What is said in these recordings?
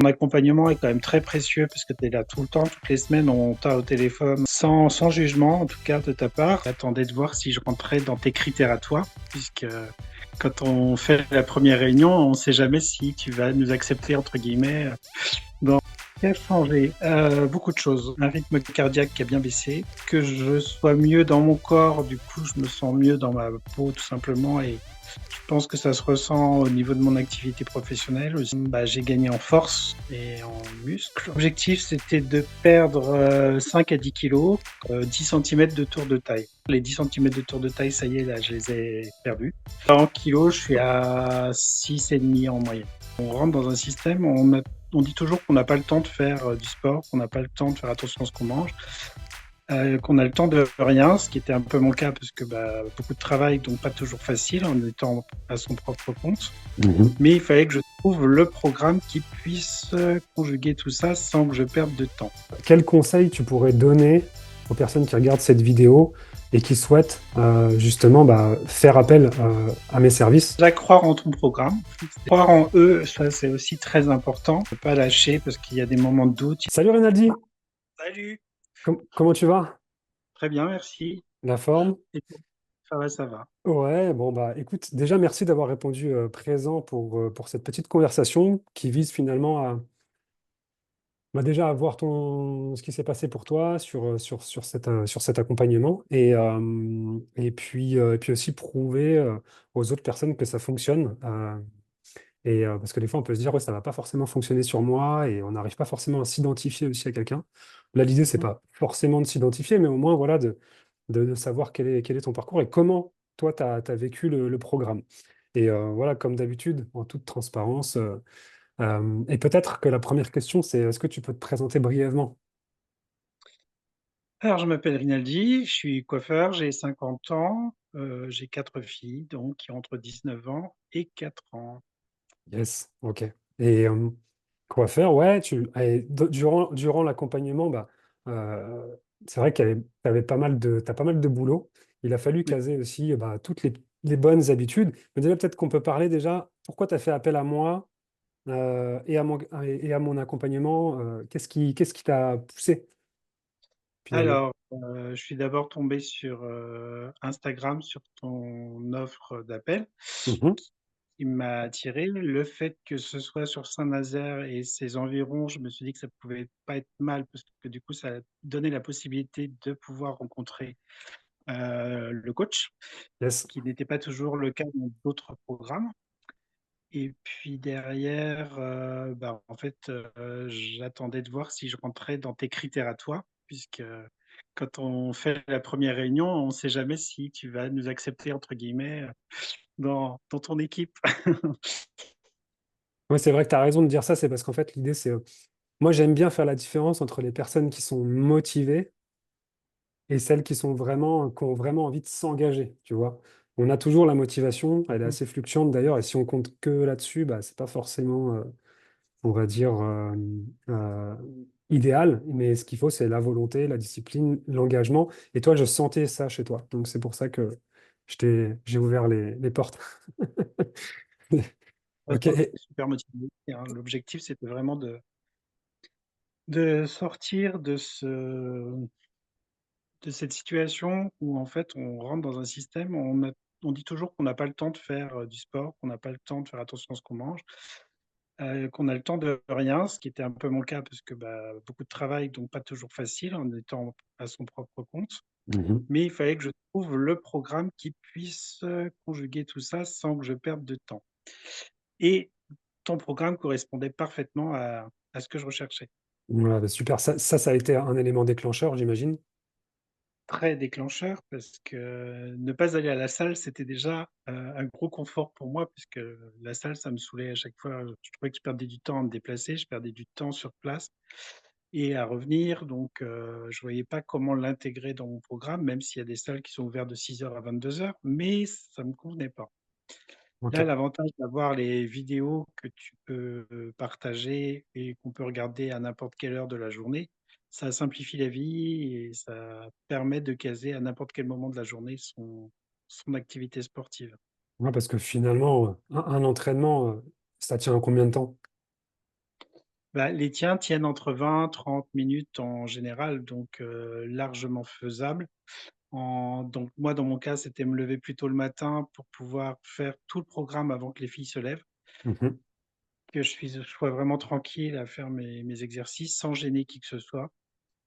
Ton accompagnement est quand même très précieux parce que tu es là tout le temps, toutes les semaines, on t'a au téléphone sans jugement, en tout cas de ta part. J'attendais de voir si je rentrais dans tes critères à toi, puisque quand on fait la première réunion, on ne sait jamais si tu vas nous accepter, entre guillemets, dans ce qui a changé. Beaucoup de choses. Un rythme cardiaque qui a bien baissé, que je sois mieux dans mon corps, du coup je me sens mieux dans ma peau tout simplement et je pense que ça se ressent au niveau de mon activité professionnelle aussi. J'ai gagné en force et en muscles. L'objectif, c'était de perdre 5 à 10 kilos, 10 cm de tour de taille. Les 10 cm de tour de taille, ça y est, là, je les ai perdus. En kilos, je suis à 6,5 en moyenne. On rentre dans un système, on dit toujours qu'on n'a pas le temps de faire du sport, qu'on n'a pas le temps de faire attention à ce qu'on mange. Qu'on a le temps de rien, ce qui était un peu mon cas parce que beaucoup de travail, donc pas toujours facile en étant à son propre compte. Mhm. Mais il fallait que je trouve le programme qui puisse conjuguer tout ça sans que je perde de temps. Quel conseil tu pourrais donner aux personnes qui regardent cette vidéo et qui souhaitent justement faire appel à mes services? Déjà croire en ton programme, croire en eux, ça c'est aussi très important. Ne pas lâcher parce qu'il y a des moments de doute. Salut Rinaldi, Salut. comment tu vas? Très bien, merci. La forme? Et toi, ça va, ça va. Ouais, bon bah écoute, déjà merci d'avoir répondu présent pour cette petite conversation qui vise finalement déjà à voir ce qui s'est passé pour toi sur cet accompagnement et puis aussi prouver aux autres personnes que ça fonctionne. Parce que des fois, on peut se dire, ouais, ça va pas forcément fonctionner sur moi et on n'arrive pas forcément à s'identifier aussi à quelqu'un. Là, l'idée, c'est pas forcément de s'identifier, mais au moins, voilà, de savoir quel est ton parcours et comment toi, tu as vécu le programme. Voilà, comme d'habitude, en toute transparence. Et peut-être que la première question, c'est est-ce que tu peux te présenter brièvement? Alors, je m'appelle Rinaldi, je suis coiffeur, j'ai 50 ans, j'ai 4 filles, donc qui ont entre 19 ans et 4 ans. Yes, ok. Et quoi faire? Ouais, durant l'accompagnement, euh, c'est vrai que tu avais t'as pas mal de boulot. Il a fallu Oui. caser aussi toutes les bonnes habitudes. Mais déjà, peut-être qu'on peut parler déjà, pourquoi tu as fait appel à moi et à mon accompagnement? Qu'est-ce qui t'a poussé finalement? Alors, je suis d'abord tombé sur, Instagram, sur ton offre d'appel Mhm. qui m'a attiré. Le fait que ce soit sur Saint-Nazaire et ses environs, je me suis dit que ça pouvait pas être mal parce que du coup, ça donnait la possibilité de pouvoir rencontrer, le coach, Yes. qui n'était pas toujours le cas dans d'autres programmes. Et puis derrière, en fait, j'attendais de voir si je rentrais dans tes critères à toi, puisque quand on fait la première réunion, on ne sait jamais si tu vas nous accepter, entre guillemets, dans ton équipe. Ouais, c'est vrai que tu as raison de dire ça, c'est parce qu'en fait, l'idée, c'est. Moi, j'aime bien faire la différence entre les personnes qui sont motivées et celles qui ont vraiment envie de s'engager, tu vois. On a toujours la motivation, elle est assez fluctuante d'ailleurs, et si on compte que là-dessus, c'est pas forcément, on va dire, euh, idéal, mais ce qu'il faut, c'est la volonté, la discipline, l'engagement, et toi, je sentais ça chez toi, donc c'est pour ça que j'ai ouvert les portes. Ouais, Ok, toi, tu super motivé, hein. L'objectif, c'était vraiment de sortir de cette situation où, en fait, on rentre dans un système, on dit toujours qu'on n'a pas le temps de faire, du sport, qu'on n'a pas le temps de faire attention à ce qu'on mange. Qu'on a le temps de rien, ce qui était un peu mon cas parce que, beaucoup de travail, donc pas toujours facile en étant à son propre compte. mhm. Mais il fallait que je trouve le programme qui puisse, conjuguer tout ça sans que je perde de temps. Et ton programme correspondait parfaitement à ce que je recherchais. Voilà, super, ça a été un élément déclencheur, j'imagine. Très déclencheur parce que ne pas aller à la salle, c'était déjà, un gros confort pour moi puisque la salle, ça me saoulait à chaque fois. Je trouvais que je perdais du temps à me déplacer, je perdais du temps sur place et à revenir. Donc, je voyais pas comment l'intégrer dans mon programme, même s'il y a des salles qui sont ouvertes de 6 heures à 22 heures, mais ça me convenait pas. Ok. Là, l'avantage d'avoir les vidéos que tu peux partager et qu'on peut regarder à n'importe quelle heure de la journée, ça simplifie la vie et ça permet de caser à n'importe quel moment de la journée son activité sportive. Ouais, parce que finalement, un entraînement, ça tient combien de temps? Bah, les tiens tiennent entre 20 30 minutes en général, donc largement faisable. Donc moi, dans mon cas, c'était me lever plus tôt le matin pour pouvoir faire tout le programme avant que les filles se lèvent, Mhm. que je sois vraiment tranquille à faire mes exercices sans gêner qui que ce soit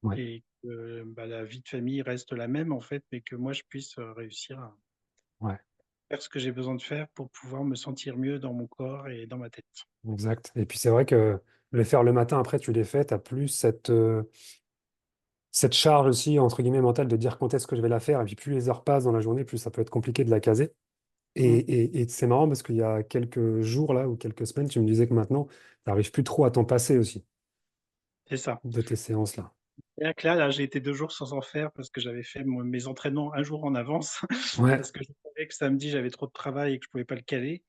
Ouais, et que, bah, la vie de famille reste la même en fait, mais que moi je puisse, réussir à ouais, faire ce que j'ai besoin de faire pour pouvoir me sentir mieux dans mon corps et dans ma tête. exact. Et puis c'est vrai que les faire le matin, après tu les fais, tu n'as plus cette charge aussi, entre guillemets, mentale de dire quand est-ce que je vais la faire. Et puis plus les heures passent dans la journée, plus ça peut être compliqué de la caser. Mmh, Et c'est marrant parce qu'il y a quelques jours là ou quelques semaines, tu me disais que maintenant, tu n'arrives plus trop à t'en passer aussi c'est ça. de tes séances là. C'est-à-dire que là, j'ai été 2 jours sans en faire parce que j'avais fait mes entraînements un jour en avance, Ouais. parce que je savais que samedi, j'avais trop de travail et que je pouvais pas le caler.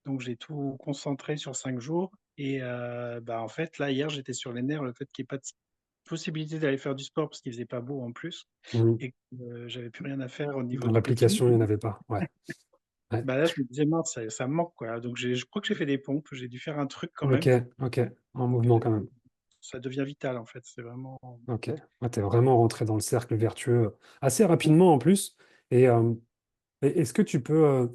Donc j'ai tout concentré sur 5 jours et bah, en fait, là, hier, j'étais sur les nerfs, le fait qu'il y ait pas de possibilité d'aller faire du sport parce qu'il faisait pas beau en plus Mhm. et que, j'avais plus rien à faire au niveau Dans du coaching. l'application, il n'y en avait pas. Ouais. Ouais. Bah, là, je me disais: «Mince, ça me manque, quoi». Donc je crois que j'ai fait des pompes, j'ai dû faire un truc quand Ok, même. ok. En Donc mouvement quand même. ça devient vital, en fait. C'est vraiment Ok. Ouais, t'es vraiment rentré dans le cercle vertueux assez rapidement en plus. Et est-ce que tu peux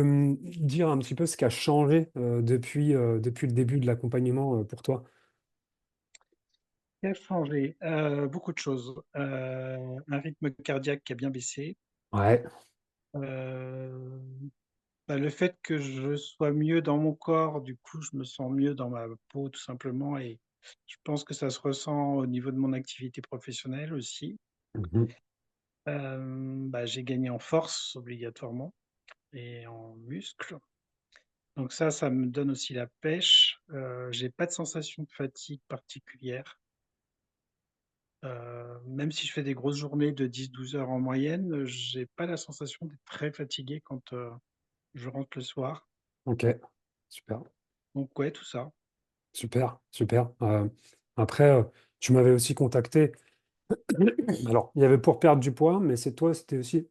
me dire un petit peu ce qui a changé depuis le début de l'accompagnement pour toi? qui a changé? Beaucoup de choses. Un rythme cardiaque qui a bien baissé. Ouais. Heu, Bah, le fait que je sois mieux dans mon corps, du coup, je me sens mieux dans ma peau tout simplement et je pense que ça se ressent au niveau de mon activité professionnelle aussi. Mhm. Bah, j'ai gagné en force obligatoirement et en muscles. Donc ça me donne aussi la pêche. J'ai pas de sensation de fatigue particulière. Même si je fais des grosses journées de 10 12 heures en moyenne, j'ai pas la sensation d'être très fatigué quand, je rentre le soir. Ok. Super. Donc ouais, tout ça. Super. Super. Après, tu m'avais aussi contacté. Alors, il y avait pour perdre du poids, mais c'était aussi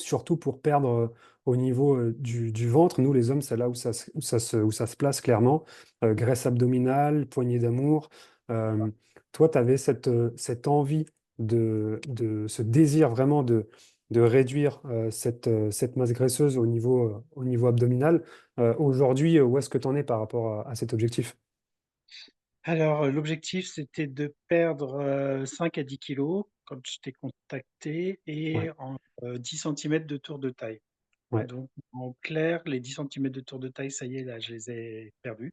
surtout pour perdre au niveau du ventre. Nous, les hommes, c'est là où ça se place clairement. Graisse abdominale, poignée d'amour. Euh, Toi, tu avais cette envie ce désir vraiment de réduire cette masse graisseuse au niveau abdominal. Aujourd'hui, où est-ce que tu en es par rapport à cet objectif? Alors, l'objectif, c'était de perdre, 5 à 10 kilos quand je t'ai contacté et Ouais, en, 10 centimètres de tour de taille. ouais, Donc en clair, les 10 centimètres de tour de taille, ça y est, là, je les ai perdus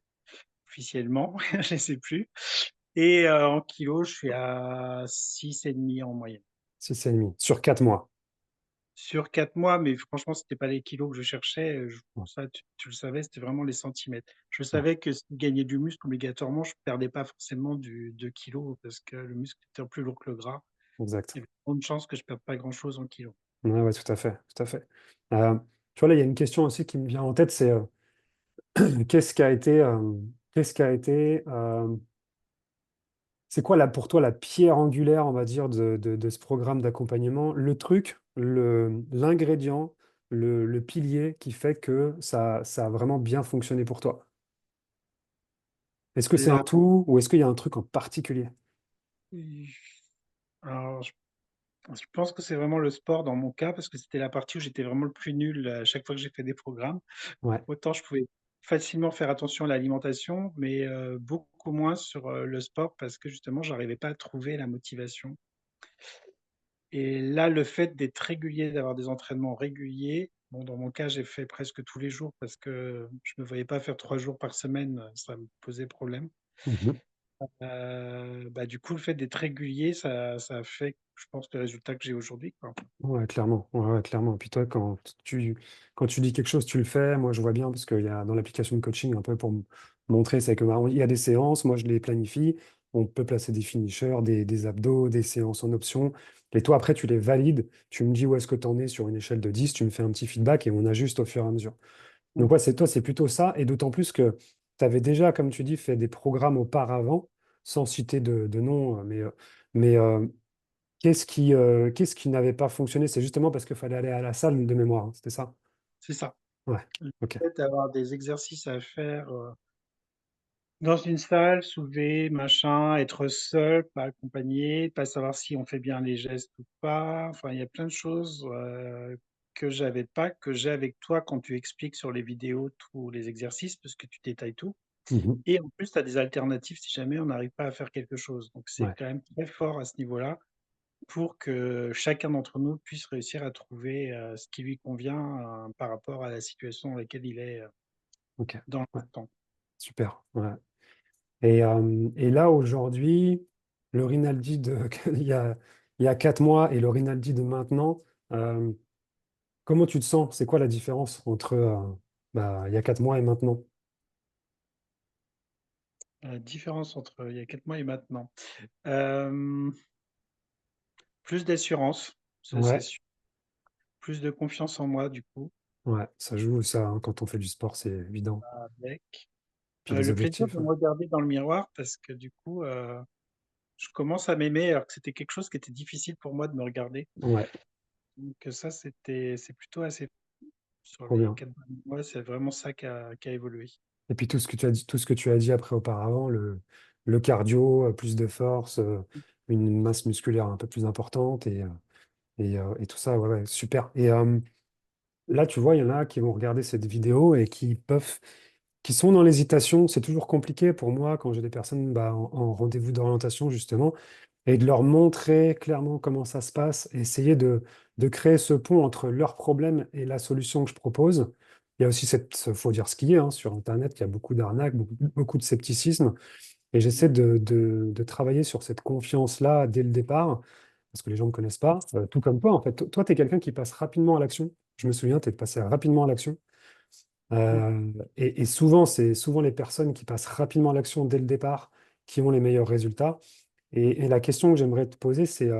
officiellement, je les ai plus et en kilos, je suis à 6,5 en moyenne. 6,5 sur 4 mois. Sur 4 mois, mais franchement, c'était pas les kilos que je cherchais, Ouais, ça tu le savais, c'était vraiment les centimètres. Je ouais, savais que si je gagnais du muscle, obligatoirement, je perdais pas forcément du de kilos parce que le muscle étant plus lourd que le gras, exact. il y avait de grandes chances que je perde pas grand-chose en kilos. Ouais, ouais, tout à fait, tout à fait. Tu vois, là, il y a une question aussi qui me vient en tête, c'est qu'est-ce qui a été, qu'est-ce qui a été, c'est quoi là pour toi la pierre angulaire, on va dire, de ce programme d'accompagnement, le truc, l'ingrédient, le pilier qui fait que ça a vraiment bien fonctionné pour toi? Est-ce que c'est un Là, tout ou est-ce qu'il y a un truc en particulier? alors je pense que c'est vraiment le sport dans mon cas parce que c'était la partie où j'étais vraiment le plus nul à chaque fois que j'ai fait des programmes. Ouais. Autant je pouvais facilement faire attention à l'alimentation, mais beaucoup moins sur, le sport parce que justement j'arrivais pas à trouver la motivation. Et là, le fait d'être régulier, d'avoir des entraînements réguliers, bon, dans mon cas, j'ai fait presque tous les jours parce que je ne me voyais pas faire 3 jours par semaine, ça me posait problème. Mhm. Bah, du coup, le fait d'être régulier, ça a fait, je pense, le résultat que j'ai aujourd'hui, quoi. Ouais, clairement. Ouais, ouais, clairement. Puis toi, quand tu dis quelque chose, tu le fais. Moi, je vois bien parce qu'il y a dans l'application de coaching, un peu pour me montrer, c'est que bah, il y a des séances, moi, je les planifie. On peut placer des finishers, des abdos, des séances en option. Et toi, après, tu les valides. Tu me dis où est-ce que tu en es sur une échelle de 10. Tu me fais un petit feedback et on ajuste au fur et à mesure. Mmh. Donc, ouais, c'est toi, c'est plutôt ça. Et d'autant plus que tu avais déjà, comme tu dis, fait des programmes auparavant, sans citer de nom, mais qu'est-ce qui n'avait pas fonctionné? C'est justement parce qu'il fallait aller à la salle de mémoire, hein, c'était ça? C'est ça. Ouais, Le ok. fait d'avoir des exercices à faire, Dans une salle, soulever, machin, être seul, pas accompagné, pas savoir si on fait bien les gestes ou pas. Enfin, il y a plein de choses que j'avais pas, que j'ai avec toi quand tu expliques sur les vidéos tous les exercices, parce que tu détailles tout. Mhm. Et en plus, tu as des alternatives si jamais on n'arrive pas à faire quelque chose. Donc, c'est Ouais, quand même très fort à ce niveau-là pour que chacun d'entre nous puisse réussir à trouver ce qui lui convient par rapport à la situation dans laquelle il est ok. dans Ouais, l'instant. super. Ouais. Et là, aujourd'hui, le Rinaldi il y a 4 mois et le Rinaldi de maintenant, euh, comment tu te sens? C'est quoi la différence entre il y a 4 mois et maintenant? La différence entre il y a 4 mois et maintenant. Euh, Plus d'assurance, ça c'est Ouais, sûr. Plus de confiance en moi, du coup, ouais, ça joue ça, hein, quand on fait du sport, c'est évident. avec. Puis les Le plaisir objectifs, de ouais. me regarder dans le miroir parce que du coup, je commence à m'aimer alors que c'était quelque chose qui était difficile pour moi de me regarder. Ouais, Donc ça, c'est plutôt assez sur trop les bien. 4 mois, c'est vraiment ça qui a évolué. Et puis tout ce que tu as dit, tout ce que tu as dit après auparavant, le cardio, plus de force, une masse musculaire un peu plus importante et tout ça, ouais, ouais, super. Et là, tu vois, il y en a qui vont regarder cette vidéo et qui sont dans l'hésitation. C'est toujours compliqué pour moi quand j'ai des personnes en rendez-vous d'orientation, justement, et de leur montrer clairement comment ça se passe, et essayer de créer ce pont entre leurs problèmes et la solution que je propose. Il y a aussi faut dire ce qu'il y a, hein, sur Internet, il y a beaucoup d'arnaques, beaucoup de scepticisme, et j'essaie de travailler sur cette confiance-là dès le départ, parce que les gens ne me connaissent pas, tout comme toi, en fait. Toi, tu es quelqu'un qui passe rapidement à l'action. Je me souviens, tu es passé rapidement à l'action. Mm. Et souvent, c'est souvent les personnes qui passent rapidement à l'action dès le départ qui ont les meilleurs résultats. Et la question que j'aimerais te poser, c'est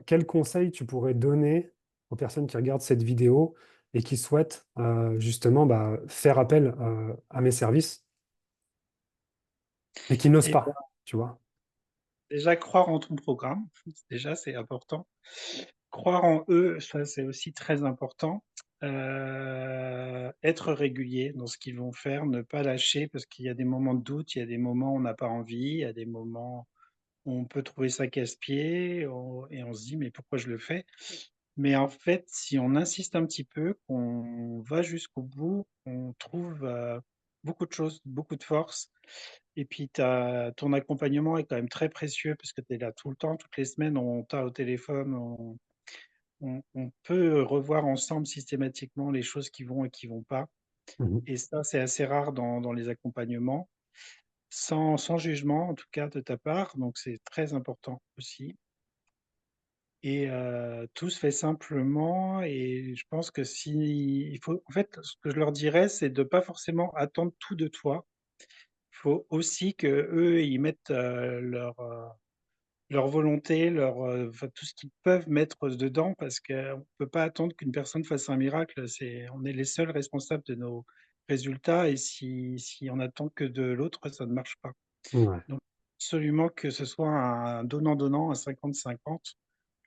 quel conseil tu pourrais donner aux personnes qui regardent cette vidéo et qui souhaitent justement faire appel à mes services et qui n'osent Et ben, pas, tu vois? déjà, croire en ton programme, déjà, c'est important. Croire en eux, ça, c'est aussi très important. Être régulier dans ce qu'ils vont faire, ne pas lâcher parce qu'il y a des moments de doute, il y a des moments où on n'a pas envie, il y a des moments où on peut trouver ça casse-pied et on se dit: «Mais pourquoi je le fais?» Mais en fait, si on insiste un petit peu, qu'on va jusqu'au bout, on trouve, beaucoup de choses, beaucoup de force et puis ton accompagnement est quand même très précieux parce que tu es là tout le temps, toutes les semaines, on t'a au téléphone, on peut revoir ensemble systématiquement les choses qui vont et qui vont pas Mhm. et ça, c'est assez rare dans les accompagnements, sans jugement en tout cas de ta part, donc c'est très important aussi et tout se fait simplement et je pense que si il faut en fait, ce que je leur dirais, c'est de pas forcément attendre tout de toi. Il faut aussi qu'eux, ils mettent, leur volonté, enfin tout ce qu'ils peuvent mettre dedans parce qu'on ne peut pas attendre qu'une personne fasse un miracle. On est les seuls responsables de nos résultats et si on attend que de l'autre, ça ne marche pas. Ouais. Donc absolument que ce soit un donnant-donnant, un 50-50.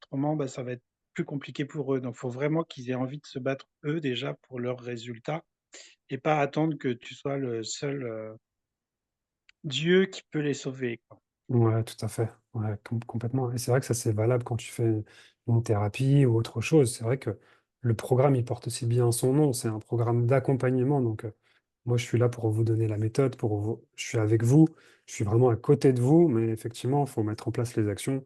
Autrement, bah, ça va être plus compliqué pour eux. Donc il faut vraiment qu'ils aient envie de se battre eux déjà pour leurs résultats et pas attendre que tu sois le seul, Dieu qui peut les sauver, quoi. Ouais, tout à fait. Ouais, complètement. Et c'est vrai que ça, c'est valable quand tu fais une thérapie ou autre chose. C'est vrai que le programme, il porte aussi bien son nom. C'est un programme d'accompagnement. Donc, moi, je suis là pour vous donner la méthode, je suis avec vous, je suis vraiment à côté de vous, mais effectivement, il faut mettre en place les actions.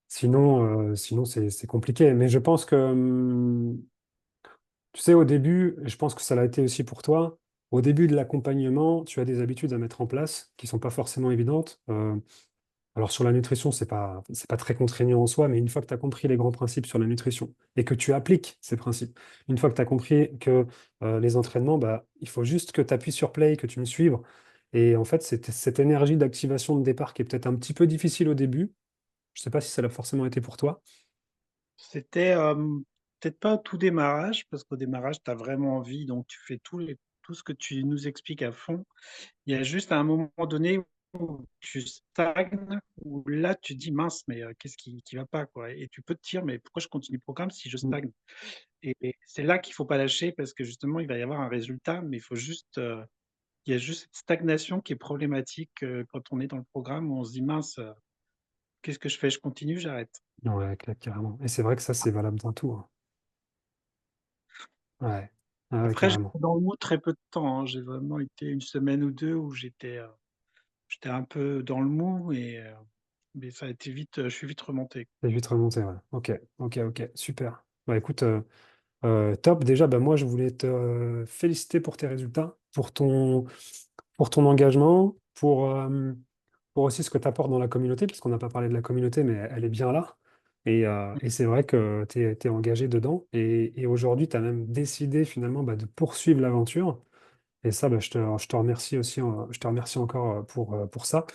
Sinon c'est compliqué. Mais je pense que, tu sais, au début, et je pense que ça l'a été aussi pour toi, au début de l'accompagnement, tu as des habitudes à mettre en place qui sont pas forcément évidentes. Alors sur la nutrition, c'est pas très contraignant en soi, mais une fois que tu as compris les grands principes sur la nutrition et que tu appliques ces principes, une fois que tu as compris que les entraînements, il faut juste que tu appuies sur play, que tu me suives. Et en fait, c'est cette énergie d'activation de départ qui est peut-être un petit peu difficile au début. Je sais pas si ça l'a forcément été pour toi. C'était, peut-être pas au tout démarrage, parce qu'au démarrage, tu as vraiment envie, donc tu fais tout ce que tu nous expliques à fond. Il y a juste à un moment donné où tu stagnes, où là, tu dis: «Mince, mais qu'est-ce qui va pas, quoi?» Et tu peux te dire: «Mais pourquoi je continue le programme si je Mm. stagne?» Et c'est là qu'il faut pas lâcher parce que justement, il va y avoir un résultat, mais il faut juste, Il y a juste cette stagnation qui est problématique, quand on est dans le programme où on se dit: «Mince, qu'est-ce que je fais? Je continue, j'arrête?» Ouais, carrément. Et c'est vrai que ça, c'est valable dans tout, hein. Ouais. Ah ouais, Après, j'étais carrément. dans le mou très peu de temps, hein. J'ai vraiment été une semaine ou 2 où j'étais un peu dans le mou mais ça a été vite, je suis vite remonté. C'est vite remonté, ouais. OK, OK, OK, super. Bah, écoute, top. Déjà, bah, moi, je voulais te féliciter pour tes résultats, pour ton engagement, pour aussi ce que tu apportes dans la communauté, parce qu'on n'a pas parlé de la communauté, mais elle est bien là. Et c'est vrai que tu es engagé dedans. Et aujourd'hui, tu as même décidé finalement bah, de poursuivre l'aventure. Et ça, bah, je te remercie aussi, je te remercie encore pour ça.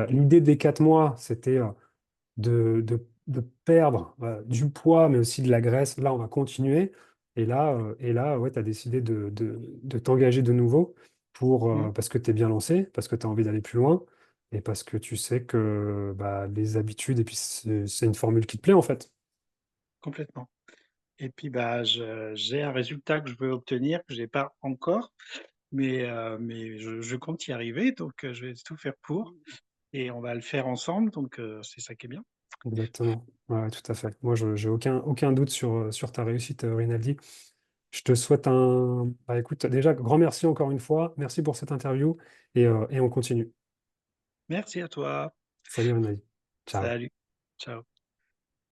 L'idée des 4 mois, c'était de perdre du poids, mais aussi de la graisse. Là, on va continuer. Et là ouais, tu as décidé de t'engager de nouveau Mmh, parce que tu es bien lancé, parce que tu as envie d'aller plus loin et parce que tu sais que bah, les habitudes, et puis c'est une formule qui te plaît en fait. complètement. Et puis, bah, j'ai un résultat que je veux obtenir, que j'ai pas encore, mais je compte y arriver, donc je vais tout faire pour et on va le faire ensemble, donc c'est ça qui est bien. Exactement. Ouais, ouais, tout à fait. Moi, je j'ai aucun doute sur ta réussite, Rinaldi. Je te souhaite un bah, écoute, déjà, grand merci encore une fois. Merci pour cette interview et on continue. Merci à toi. Salut Rinaldi. Ciao. Salut. Ciao.